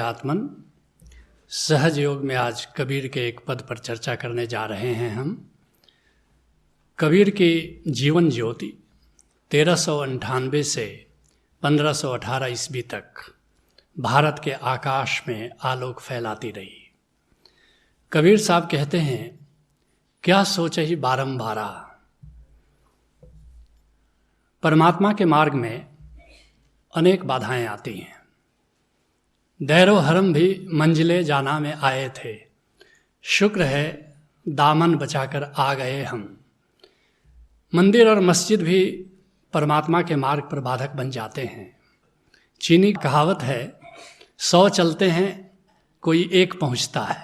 आत्मन। सहज योग में आज कबीर के एक पद पर चर्चा करने जा रहे हैं हम। कबीर की जीवन ज्योति 1398 से 1518 ईस्वी तक भारत के आकाश में आलोक फैलाती रही। कबीर साहब कहते हैं, क्या सोचे ही बारंबारा। परमात्मा के मार्ग में अनेक बाधाएं आती हैं। दैरो हरम भी मंजिले जाना में आए थे, शुक्र है दामन बचाकर आ गए हम। मंदिर और मस्जिद भी परमात्मा के मार्ग पर बाधक बन जाते हैं। चीनी कहावत है, 100 चलते हैं कोई एक पहुंचता है।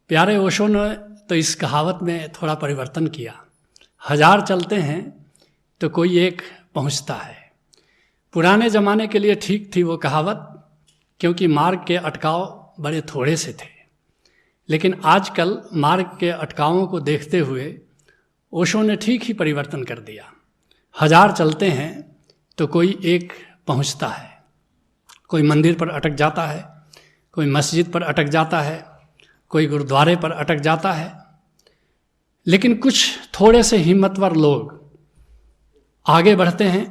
प्यारे ओशो ने तो इस कहावत में थोड़ा परिवर्तन किया, 1000 चलते हैं तो कोई एक पहुंचता है। पुराने ज़माने के लिए ठीक थी वो कहावत, क्योंकि मार्ग के अटकाव बड़े थोड़े से थे। लेकिन आजकल मार्ग के अटकावों को देखते हुए ओशो ने ठीक ही परिवर्तन कर दिया। 1000 चलते हैं तो कोई एक पहुंचता है। कोई मंदिर पर अटक जाता है, कोई मस्जिद पर अटक जाता है, कोई गुरुद्वारे पर अटक जाता है। लेकिन कुछ थोड़े से हिम्मतवर लोग आगे बढ़ते हैं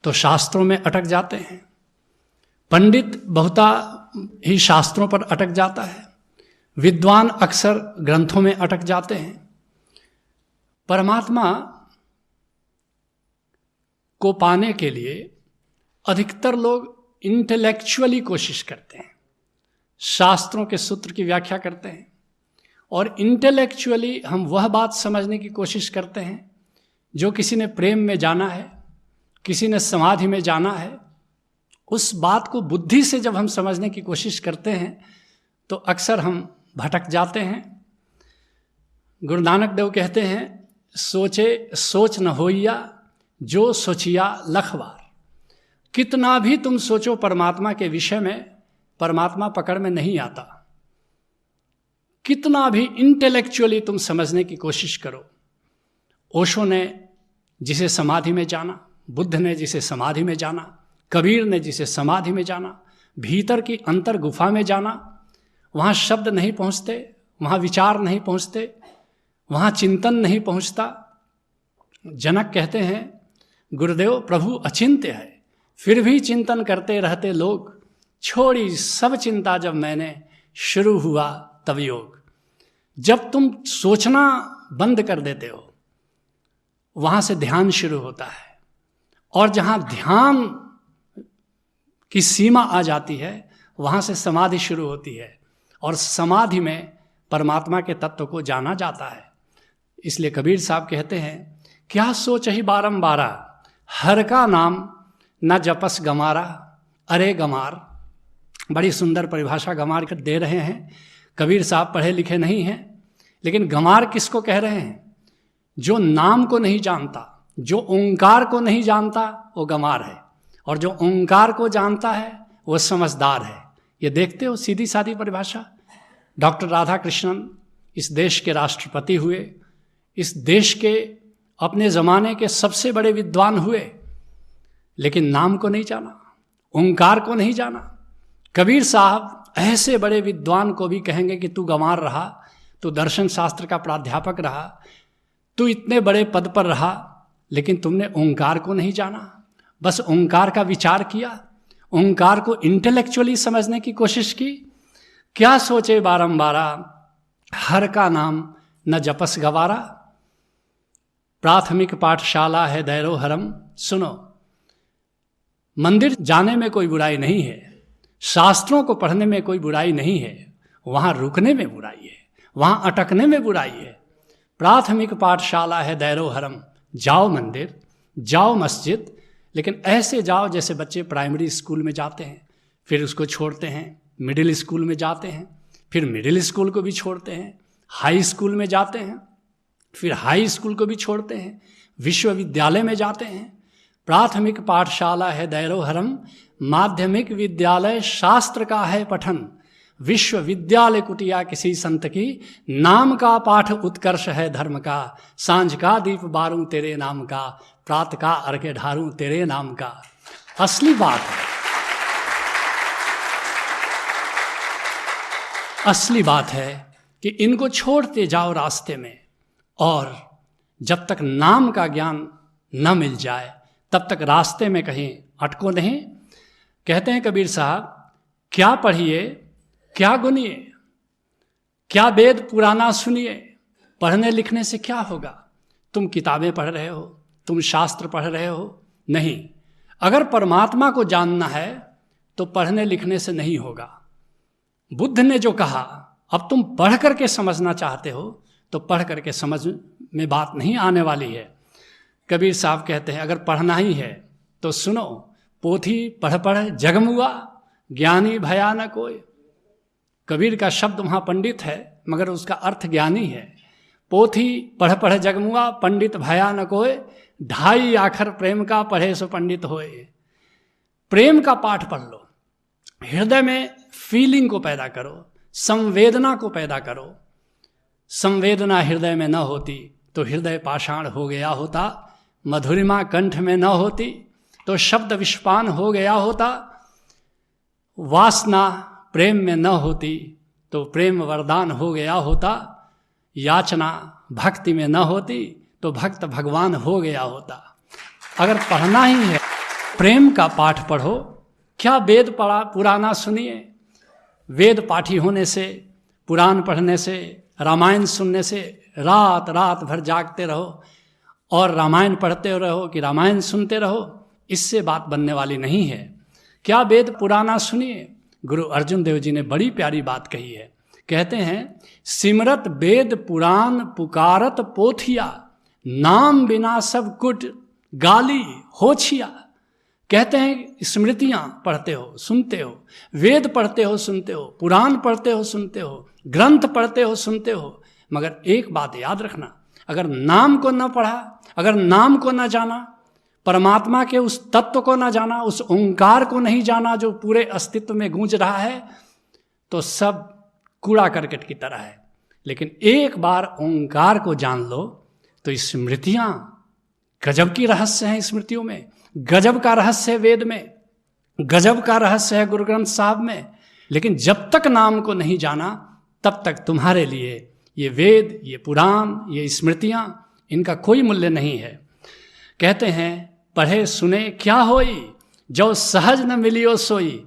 तो शास्त्रों में अटक जाते हैं। पंडित बहुता ही शास्त्रों पर अटक जाता है, विद्वान अक्सर ग्रंथों में अटक जाते हैं। परमात्मा को पाने के लिए अधिकतर लोग इंटेलेक्चुअली कोशिश करते हैं, शास्त्रों के सूत्र की व्याख्या करते हैं, और इंटेलेक्चुअली हम वह बात समझने की कोशिश करते हैं जो किसी ने प्रेम में जाना है, किसी ने समाधि में जाना है। उस बात को बुद्धि से जब हम समझने की कोशिश करते हैं तो अक्सर हम भटक जाते हैं। गुरु नानक देव कहते हैं, सोचे सोच न होइया जो सोचिया लख बार। कितना भी तुम सोचो परमात्मा के विषय में, परमात्मा पकड़ में नहीं आता। कितना भी इंटेलेक्चुअली तुम समझने की कोशिश करो। ओशो ने जिसे समाधि में जाना, बुद्ध ने जिसे समाधि में जाना, कबीर ने जिसे समाधि में जाना, भीतर की अंतर गुफा में जाना, वहाँ शब्द नहीं पहुँचते, वहाँ विचार नहीं पहुँचते, वहाँ चिंतन नहीं पहुँचता। जनक कहते हैं, गुरुदेव प्रभु अचिंत्य है, फिर भी चिंतन करते रहते लोग। छोड़ी सब चिंता जब मैंने, शुरू हुआ तब योग। जब तुम सोचना बंद कर देते हो, वहाँ से ध्यान शुरू होता है। और जहाँ ध्यान की सीमा आ जाती है, वहाँ से समाधि शुरू होती है, और समाधि में परमात्मा के तत्व को जाना जाता है। इसलिए कबीर साहब कहते हैं, क्या सोच ही बारंबारा, हर का नाम न जपस गमारा। अरे गमार, बड़ी सुंदर परिभाषा गमार कर दे रहे हैं। कबीर साहब पढ़े लिखे नहीं हैं, लेकिन गमार किसको कह रहे हैं? जो नाम को नहीं जानता, जो ओंकार को नहीं जानता, वो गमार है। और जो ओंकार को जानता है वो समझदार है। ये देखते हो, सीधी सादी परिभाषा। डॉक्टर राधा कृष्णन इस देश के राष्ट्रपति हुए, इस देश के अपने ज़माने के सबसे बड़े विद्वान हुए, लेकिन नाम को नहीं जाना, ओंकार को नहीं जाना। कबीर साहब ऐसे बड़े विद्वान को भी कहेंगे कि तू गंवार रहा, तू दर्शन शास्त्र का प्राध्यापक रहा, तू इतने बड़े पद पर रहा, लेकिन तुमने ओंकार को नहीं जाना। बस ओंकार का विचार किया, ओंकार को इंटेलेक्चुअली समझने की कोशिश की। क्या सोचे बारंबारा, हर का नाम न जपस गवारा। प्राथमिक पाठशाला है दैरो हरम। सुनो, मंदिर जाने में कोई बुराई नहीं है, शास्त्रों को पढ़ने में कोई बुराई नहीं है, वहाँ रुकने में बुराई है, वहाँ अटकने में बुराई है। प्राथमिक पाठशाला है दैरो हरम। जाओ मंदिर, जाओ मस्जिद, लेकिन ऐसे जाओ जैसे बच्चे प्राइमरी स्कूल में जाते हैं, फिर उसको छोड़ते हैं, मिडिल स्कूल में जाते हैं, फिर मिडिल स्कूल को भी छोड़ते हैं, हाई स्कूल में जाते हैं, फिर हाई स्कूल को भी छोड़ते हैं, विश्वविद्यालय में जाते हैं। प्राथमिक पाठशाला है दैरो हरम, माध्यमिक विद्यालय शास्त्र का है पठन। विश्वविद्यालय कुटिया किसी संत की, नाम का पाठ उत्कर्ष है धर्म का। सांझ का दीप बारूं तेरे नाम का, प्रातः का अर्घ्य ढारूं तेरे नाम का। असली बात है। असली बात है कि इनको छोड़ते जाओ रास्ते में, और जब तक नाम का ज्ञान न मिल जाए तब तक रास्ते में कहीं अटको नहीं। कहते हैं कबीर साहब, क्या पढ़िए क्या गुनिए, क्या वेद पुराना सुनिए, पढ़ने लिखने से क्या होगा। तुम किताबें पढ़ रहे हो, तुम शास्त्र पढ़ रहे हो, नहीं। अगर परमात्मा को जानना है तो पढ़ने लिखने से नहीं होगा। बुद्ध ने जो कहा, अब तुम पढ़ करके समझना चाहते हो तो पढ़ करके समझ में बात नहीं आने वाली है। कबीर साहब कहते हैं, अगर पढ़ना ही है तो सुनो, पोथी पढ़ पढ़ जगमुआ, ज्ञानी भया न कोई। कबीर का शब्द वहाँ पंडित है मगर उसका अर्थ ज्ञानी है। पोथी पढ़ पढ़ जगमुआ, पंडित भया न कोय, ढाई आखर प्रेम का पढ़े सो पंडित होए। प्रेम का पाठ पढ़ लो, हृदय में फीलिंग को पैदा करो, संवेदना को पैदा करो। संवेदना हृदय में न होती तो हृदय पाषाण हो गया होता, मधुरिमा कंठ में न होती तो शब्द विषपान हो गया होता, वासना प्रेम में न होती तो प्रेम वरदान हो गया होता, याचना भक्ति में न होती तो भक्त भगवान हो गया होता। अगर पढ़ना ही है प्रेम का पाठ पढ़ो। क्या वेद पढ़ा पुराना सुनिए। वेद पाठी होने से, पुराण पढ़ने से, रामायण सुनने से रात रात भर जागते रहो और रामायण पढ़ते रहो कि रामायण सुनते रहो, इससे बात बनने वाली नहीं है। क्या वेद पुराना सुनिए। गुरु अर्जुन देव जी ने बड़ी प्यारी बात कही है। कहते हैं, सिमरत वेद पुराण पुकारत पोथिया, नाम बिना सब कुट गाली होछिया। कहते हैं स्मृतियाँ पढ़ते हो सुनते हो, वेद पढ़ते हो सुनते हो, पुराण पढ़ते हो सुनते हो, ग्रंथ पढ़ते हो सुनते हो, मगर एक बात याद रखना, अगर नाम को न पढ़ा, अगर नाम को न जाना, परमात्मा के उस तत्व को न जाना, उस ओंकार को नहीं जाना जो पूरे अस्तित्व में गूंज रहा है, तो सब कूड़ा करकट की तरह है। लेकिन एक बार ओंकार को जान लो तो स्मृतियाँ गजब की रहस्य हैं। स्मृतियों में गजब का रहस्य है, वेद में गजब का रहस्य है, गुरु ग्रंथ साहब में। लेकिन जब तक नाम को नहीं जाना तब तक तुम्हारे लिए ये वेद, ये पुराण, ये स्मृतियाँ, इनका कोई मूल्य नहीं है। कहते हैं, पढ़े सुने क्या होई, जो सहज न मिलियो सोई।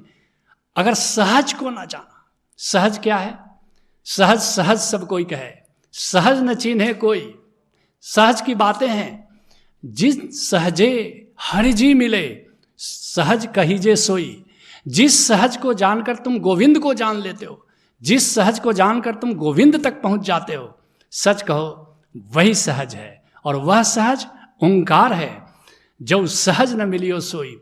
अगर सहज को ना जाना, सहज क्या है, सहज सहज सब कोई कहे, सहज न चिन्हे कोई। सहज की बातें हैं, जिस सहजे हरि जी मिले, सहज कहीजे सोई। जिस सहज को जानकर तुम गोविंद को जान लेते हो, जिस सहज को जानकर तुम गोविंद तक पहुंच जाते हो, सच कहो वही सहज है, और वह सहज ओंकार है। जो सहज न मिलियो सोई।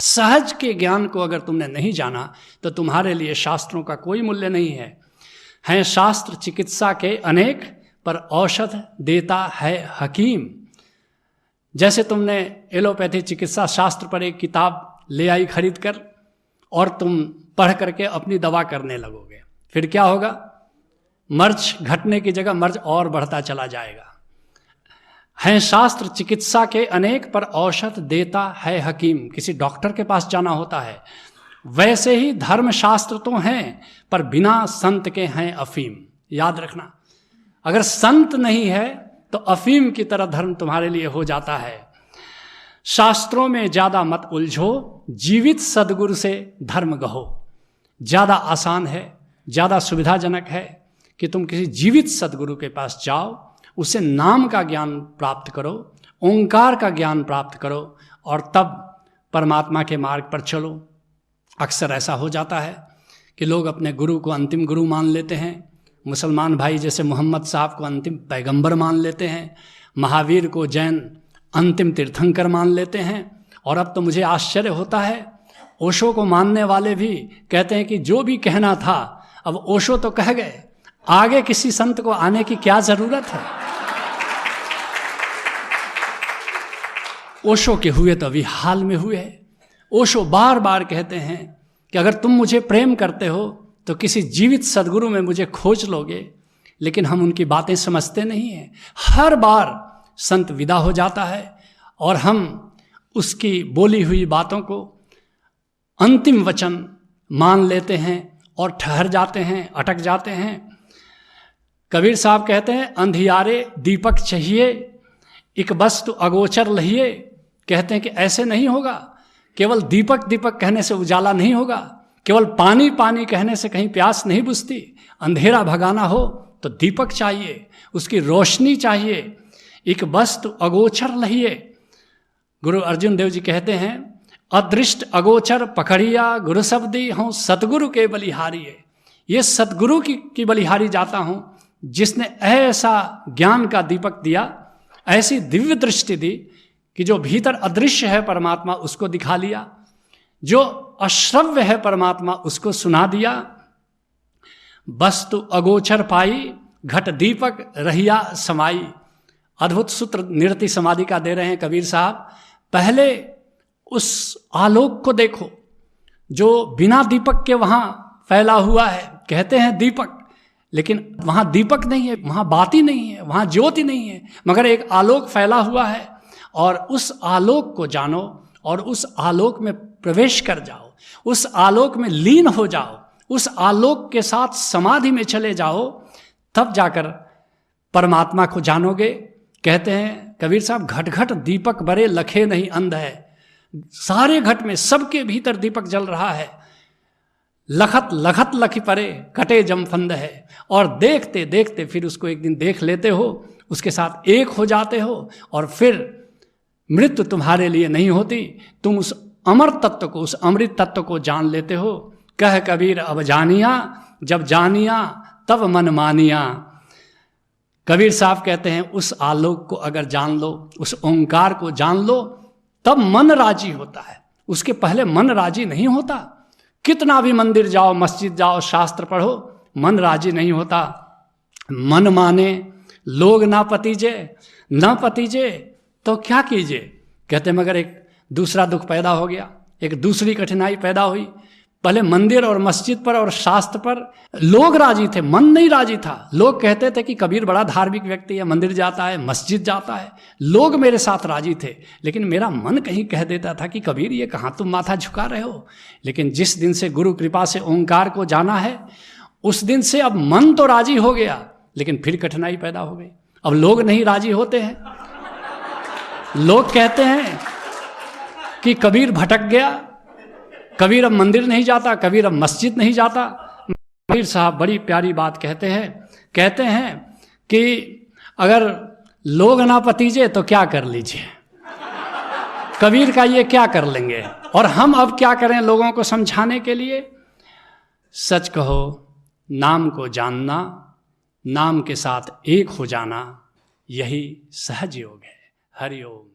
सहज के ज्ञान को अगर तुमने नहीं जाना तो तुम्हारे लिए शास्त्रों का कोई मूल्य नहीं है। हैं शास्त्र चिकित्सा के अनेक, पर औषध देता है हकीम। जैसे तुमने एलोपैथी चिकित्सा शास्त्र पर एक किताब ले आई खरीद कर, और तुम पढ़ करके अपनी दवा करने लगोगे, फिर क्या होगा, मर्ज घटने की जगह मर्ज और बढ़ता चला जाएगा। हैं शास्त्र चिकित्सा के अनेक, पर औषध देता है हकीम। किसी डॉक्टर के पास जाना होता है, वैसे ही धर्म शास्त्र तो हैं पर बिना संत के हैं अफीम। याद रखना, अगर संत नहीं है तो अफीम की तरह धर्म तुम्हारे लिए हो जाता है। शास्त्रों में ज्यादा मत उलझो, जीवित सदगुरु से धर्म गहो। ज्यादा आसान है, ज्यादा सुविधाजनक है कि तुम किसी जीवित सदगुरु के पास जाओ, उसे नाम का ज्ञान प्राप्त करो, ओंकार का ज्ञान प्राप्त करो, और तब परमात्मा के मार्ग पर चलो। अक्सर ऐसा हो जाता है कि लोग अपने गुरु को अंतिम गुरु मान लेते हैं। मुसलमान भाई जैसे मोहम्मद साहब को अंतिम पैगंबर मान लेते हैं, महावीर को जैन अंतिम तीर्थंकर मान लेते हैं। और अब तो मुझे आश्चर्य होता है, ओशो को मानने वाले भी कहते हैं कि जो भी कहना था अब ओशो तो कह गए, आगे किसी संत को आने की क्या जरूरत है। ओशो के हुए तो अभी हाल में हुए। ओशो बार बार कहते हैं कि अगर तुम मुझे प्रेम करते हो तो किसी जीवित सदगुरु में मुझे खोज लोगे, लेकिन हम उनकी बातें समझते नहीं हैं। हर बार संत विदा हो जाता है और हम उसकी बोली हुई बातों को अंतिम वचन मान लेते हैं और ठहर जाते हैं, अटक जाते हैं। कबीर साहब कहते हैं अंधियारे दीपक चाहिए, एक वस्तु अगोचर लहिए। कहते हैं कि ऐसे नहीं होगा, केवल दीपक दीपक कहने से उजाला नहीं होगा, केवल पानी पानी कहने से कहीं प्यास नहीं बुझती। अंधेरा भगाना हो तो दीपक चाहिए, उसकी रोशनी चाहिए, एक वस्तु अगोचर लहिए। गुरु अर्जुन देव जी कहते हैं अदृष्ट अगोचर पकड़िया गुरु शब्दी हूँ सतगुरु के बलिहारी। ये सतगुरु की बलिहारी जाता हूँ जिसने ऐसा ज्ञान का दीपक दिया, ऐसी दिव्य दृष्टि दी कि जो भीतर अदृश्य है परमात्मा उसको दिखा लिया, जो अश्रव्य है परमात्मा उसको सुना दिया। वस्तु अगोचर पाई घट दीपक रहिया समाई। अद्भुत सूत्र निरति समाधि का दे रहे हैं कबीर साहब। पहले उस आलोक को देखो जो बिना दीपक के वहां फैला हुआ है। कहते हैं दीपक, लेकिन वहां दीपक नहीं है, वहां बाती नहीं है, वहां ज्योति नहीं है, मगर एक आलोक फैला हुआ है। और उस आलोक को जानो और उस आलोक में प्रवेश कर जाओ, उस आलोक में लीन हो जाओ, उस आलोक के साथ समाधि में चले जाओ, तब जाकर परमात्मा को जानोगे। कहते हैं कबीर साहब घट घट दीपक बरे लखे नहीं अंध है। सारे घट में सबके भीतर दीपक जल रहा है। लखत लखत लखी परे कटे जमफंद है। और देखते देखते फिर उसको एक दिन देख लेते हो, उसके साथ एक हो जाते हो, और फिर मृत्यु तुम्हारे लिए नहीं होती। तुम उस अमर तत्व को, उस अमृत तत्व को जान लेते हो। कह कबीर अब जानिया, जब जानिया तब मन मानिया। कबीर साहब कहते हैं उस आलोक को अगर जान लो, उस ओंकार को जान लो, तब मन राजी होता है। उसके पहले मन राजी नहीं होता। कितना भी मंदिर जाओ, मस्जिद जाओ, शास्त्र पढ़ो, मन राजी नहीं होता। मन माने लोग ना पतीजे तो क्या कीजिए। कहते मगर एक दूसरा दुख पैदा हो गया, एक दूसरी कठिनाई पैदा हुई। पहले मंदिर और मस्जिद पर और शास्त्र पर लोग राजी थे, मन नहीं राजी था। लोग कहते थे कि कबीर बड़ा धार्मिक व्यक्ति है, मंदिर जाता है, मस्जिद जाता है, लोग मेरे साथ राजी थे। लेकिन मेरा मन कहीं कह देता था कि कबीर ये कहाँ तुम माथा झुका रहे हो। लेकिन जिस दिन से गुरु कृपा से ओंकार को जाना है, उस दिन से अब मन तो राजी हो गया, लेकिन फिर कठिनाई पैदा हो गई। अब लोग नहीं राजी होते हैं। लोग कहते हैं कि कबीर भटक गया, कबीर अब मंदिर नहीं जाता, कबीर अब मस्जिद नहीं जाता। कबीर साहब बड़ी प्यारी बात कहते हैं कि अगर लोग ना पतीजे तो क्या कर लीजिए, कबीर का ये क्या कर लेंगे, और हम अब क्या करें लोगों को समझाने के लिए। सच कहो नाम को जानना, नाम के साथ एक हो जाना, यही सहज योग है। हरि ओम।